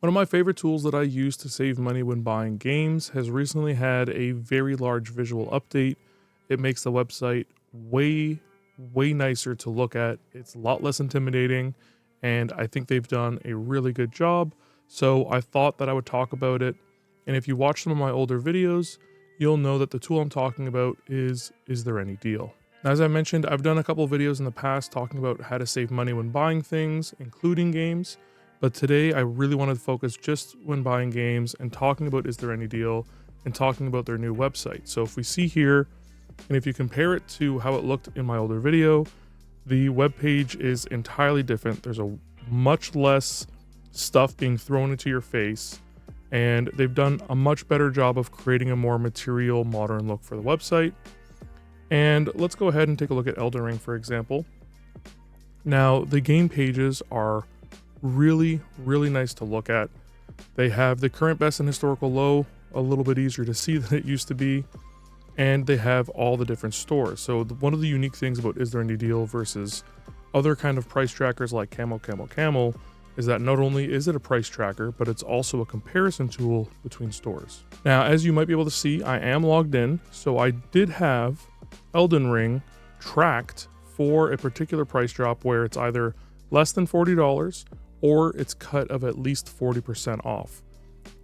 One of my favorite tools that I use to save money when buying games has recently had a very large visual update. It makes the website way nicer to look at. It's a lot less intimidating, and I think they've done a really good job. So I thought that I would talk about it. And if you watch some of my older videos, you'll know that the tool I'm talking about is IsThereAnyDeal. Now, as I mentioned, I've done a couple of videos in the past talking about how to save money when buying things, including games. But today I really wanted to focus just when buying games and talking about IsThereAnyDeal and talking about their new website. So if we see here, and if you compare it to how it looked in my older video, the web page is entirely different. There's a much less stuff being thrown into your face, and they've done a much better job of creating a more material, modern look for the website. And let's go ahead and take a look at Elden Ring, for example. Now, the game pages are really nice to look at. They have the current best and historical low, a little bit easier to see than it used to be, and they have all the different stores. So one of the unique things about IsThereAnyDeal versus other kind of price trackers like Camel is that not only is it a price tracker, but it's also a comparison tool between stores. Now, as you might be able to see, I am logged in, so I did have Elden Ring tracked for a particular price drop where it's either less than $40 or it's cut of at least 40% off.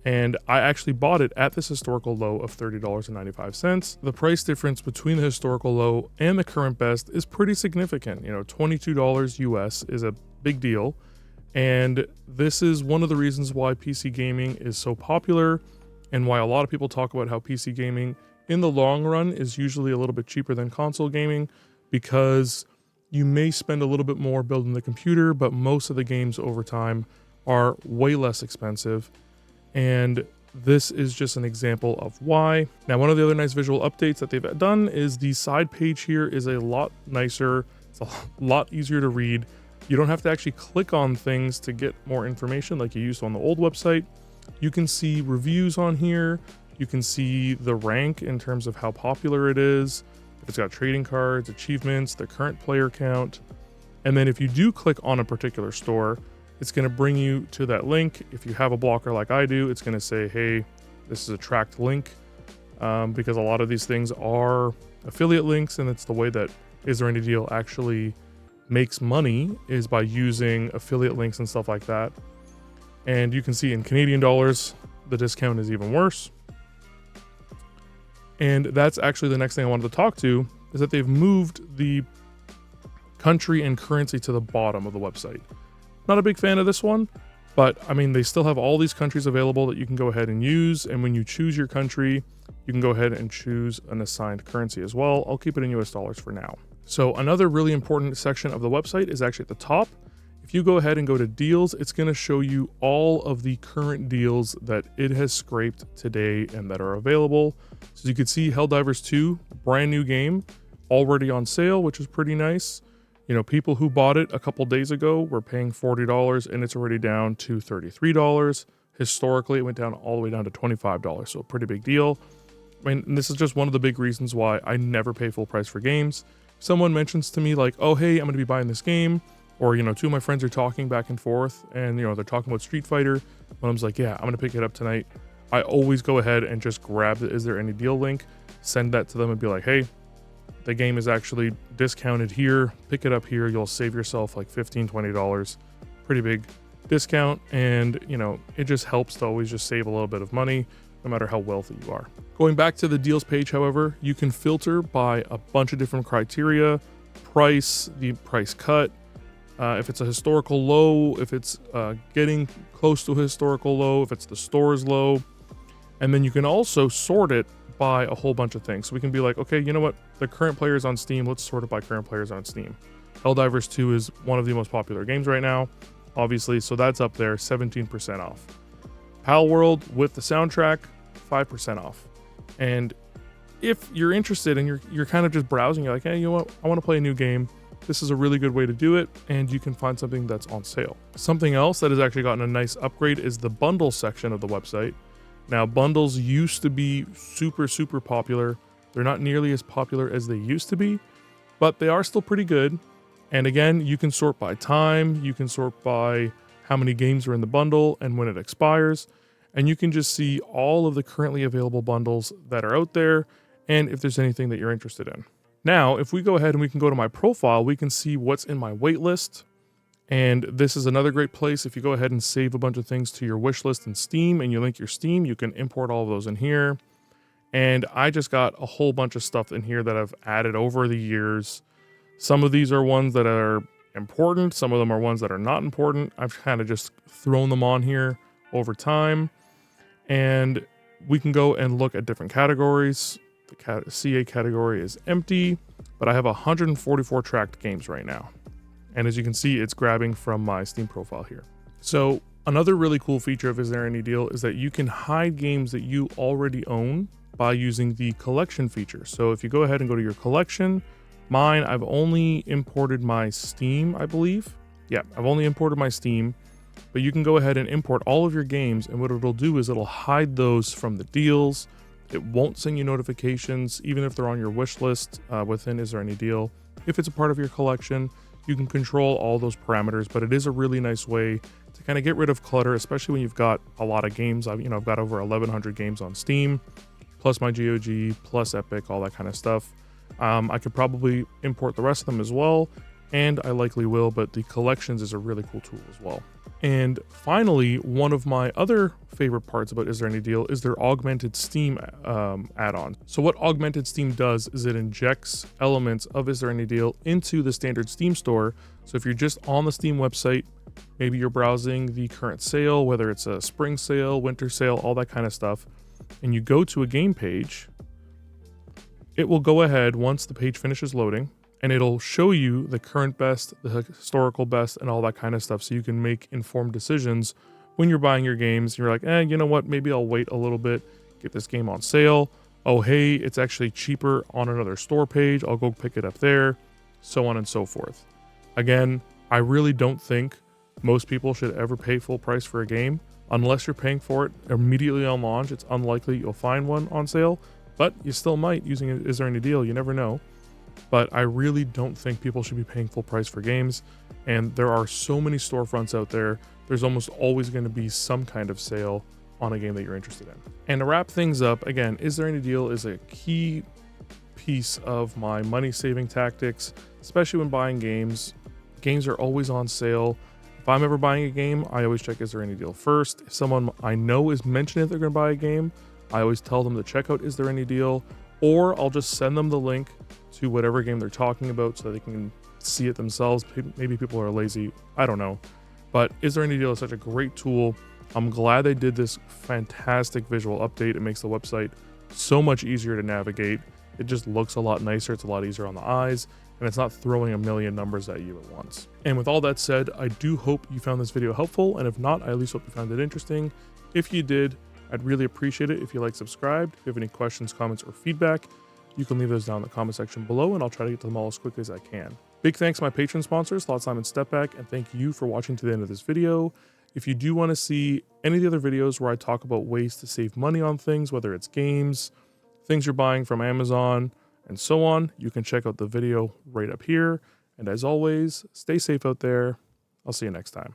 And I actually bought it at this historical low of $30.95. The price difference between the historical low and the current best is pretty significant. You know, $22 US is a big deal. And this is one of the reasons why PC gaming is so popular and why a lot of people talk about how PC gaming in the long run is usually a little bit cheaper than console gaming, because you may spend a little bit more building the computer, but most of the games over time are way less expensive. And this is just an example of why. Now, one of the other nice visual updates that they've done is the side page here is a lot nicer. It's a lot easier to read. You don't have to actually click on things to get more information like you used on the old website. You can see reviews on here. You can see the rank in terms of how popular it is. If it's got trading cards, achievements, the current player count. And then if you do click on a particular store, it's going to bring you to that link. If you have a blocker like I do, it's going to say, hey, this is a tracked link, because a lot of these things are affiliate links, and it's the way that IsThereAnyDeal actually makes money is by using affiliate links and stuff like that. And you can see in Canadian dollars, the discount is even worse. And that's actually the next thing I wanted to talk to, is that they've moved the country and currency to the bottom of the website. Not a big fan of this one, but I mean, they still have all these countries available that you can go ahead and use. And when you choose your country, you can go ahead and choose an assigned currency as well. I'll keep it in US dollars for now. So another really important section of the website is actually at the top. If you go ahead and go to deals, it's going to show you all of the current deals that it has scraped today and that are available. So you can see Helldivers 2, brand new game, already on sale, which is pretty nice. You know, people who bought it a couple days ago were paying $40 and it's already down to $33. Historically, it went down all the way down to $25, so a pretty big deal. I mean, this is just one of the big reasons why I never pay full price for games. Someone mentions to me like, oh, hey, I'm going to be buying this game. Or, you know, two of my friends are talking back and forth and, you know, they're talking about Street Fighter. One of them's like, yeah, I'm going to pick it up tonight. I always go ahead and just grab the IsThereAnyDeal link, send that to them and be like, hey, the game is actually discounted here. Pick it up here. You'll save yourself like $15, $20. Pretty big discount. And, you know, it just helps to always just save a little bit of money, no matter how wealthy you are. Going back to the deals page, however, you can filter by a bunch of different criteria: price, the price cut, if it's a historical low, if it's getting close to a historical low, if it's the store's low. And then you can also sort it by a whole bunch of things. So we can be like, okay, you know what? The current players on Steam, let's sort it by current players on Steam. Helldivers 2 is one of the most popular games right now, obviously, so that's up there, 17% off. Pal World with the soundtrack, 5% off. And if you're interested and you're kind of just browsing, you're like, hey, you know what? I want to play a new game. This is a really good way to do it, and you can find something that's on sale. Something else that has actually gotten a nice upgrade is the bundle section of the website. Now, bundles used to be super popular. They're not nearly as popular as they used to be, but they are still pretty good. And again, you can sort by time, you can sort by how many games are in the bundle, and when it expires. And you can just see all of the currently available bundles that are out there and if there's anything that you're interested in. Now, if we go ahead and we can go to my profile, we can see what's in my waitlist. And this is another great place. If you go ahead and save a bunch of things to your wish list in Steam and you link your Steam, you can import all of those in here. And I just got a whole bunch of stuff in here that I've added over the years. Some of these are ones that are important. Some of them are ones that are not important. I've kind of just thrown them on here over time. And we can go and look at different categories. The CA category is empty, but I have 144 tracked games right now. And as you can see, it's grabbing from my Steam profile here. So another really cool feature of IsThereAnyDeal is that you can hide games that you already own by using the collection feature. So if you go ahead and go to your collection, mine, I've only imported my Steam, I believe. Yeah, I've only imported my Steam, but you can go ahead and import all of your games, and what it'll do is it'll hide those from the deals. It won't send you notifications, even if they're on your wish list within IsThereAnyDeal. If it's a part of your collection, you can control all those parameters, but it is a really nice way to kind of get rid of clutter, especially when you've got a lot of games. I've got over 1,100 games on Steam, plus my GOG, plus Epic, all that kind of stuff. I could probably import the rest of them as well, and I likely will, but the collections is a really cool tool as well. And finally, one of my other favorite parts about IsThereAnyDeal is their Augmented Steam add-on. So what Augmented Steam does is it injects elements of IsThereAnyDeal into the standard Steam store. So if you're just on the Steam website, maybe you're browsing the current sale, whether it's a spring sale, winter sale, all that kind of stuff, and you go to a game page, it will go ahead once the page finishes loading, and it'll show you the current best, the historical best, and all that kind of stuff, so you can make informed decisions when you're buying your games. You're like, you know what, maybe I'll wait a little bit, get this game on sale. Oh, hey, it's actually cheaper on another store page. I'll go pick it up there, so on and so forth. Again, I really don't think most people should ever pay full price for a game. Unless you're paying for it immediately on launch, it's unlikely you'll find one on sale, but you still might using IsThereAnyDeal, you never know. But I really don't think people should be paying full price for games, and there are so many storefronts out there. There's almost always going to be some kind of sale on a game that you're interested in. And to wrap things up, again, IsThereAnyDeal is a key piece of my money saving tactics, especially when buying games. Games are always on sale. If I'm ever buying a game, I always check IsThereAnyDeal first. If someone I know is mentioning that they're going to buy a game, I always tell them to check out IsThereAnyDeal, or I'll just send them the link to whatever game they're talking about so they can see it themselves. Maybe people are lazy, I don't know. But IsThereAnyDeal is such a great tool. I'm glad they did this fantastic visual update. It makes the website so much easier to navigate. It just looks a lot nicer. It's a lot easier on the eyes, and it's not throwing a million numbers at you at once. And with all that said, I do hope you found this video helpful, and if not, I at least hope you found it interesting. If you did, I'd really appreciate it if you subscribed. If you have any questions, comments, or feedback, you can leave those down in the comment section below, and I'll try to get to them all as quickly as I can. Big thanks to my Patreon sponsors, Slot Simon Stepback, and thank you for watching to the end of this video. If you do want to see any of the other videos where I talk about ways to save money on things, whether it's games, things you're buying from Amazon, and so on, you can check out the video right up here. And as always, stay safe out there. I'll see you next time.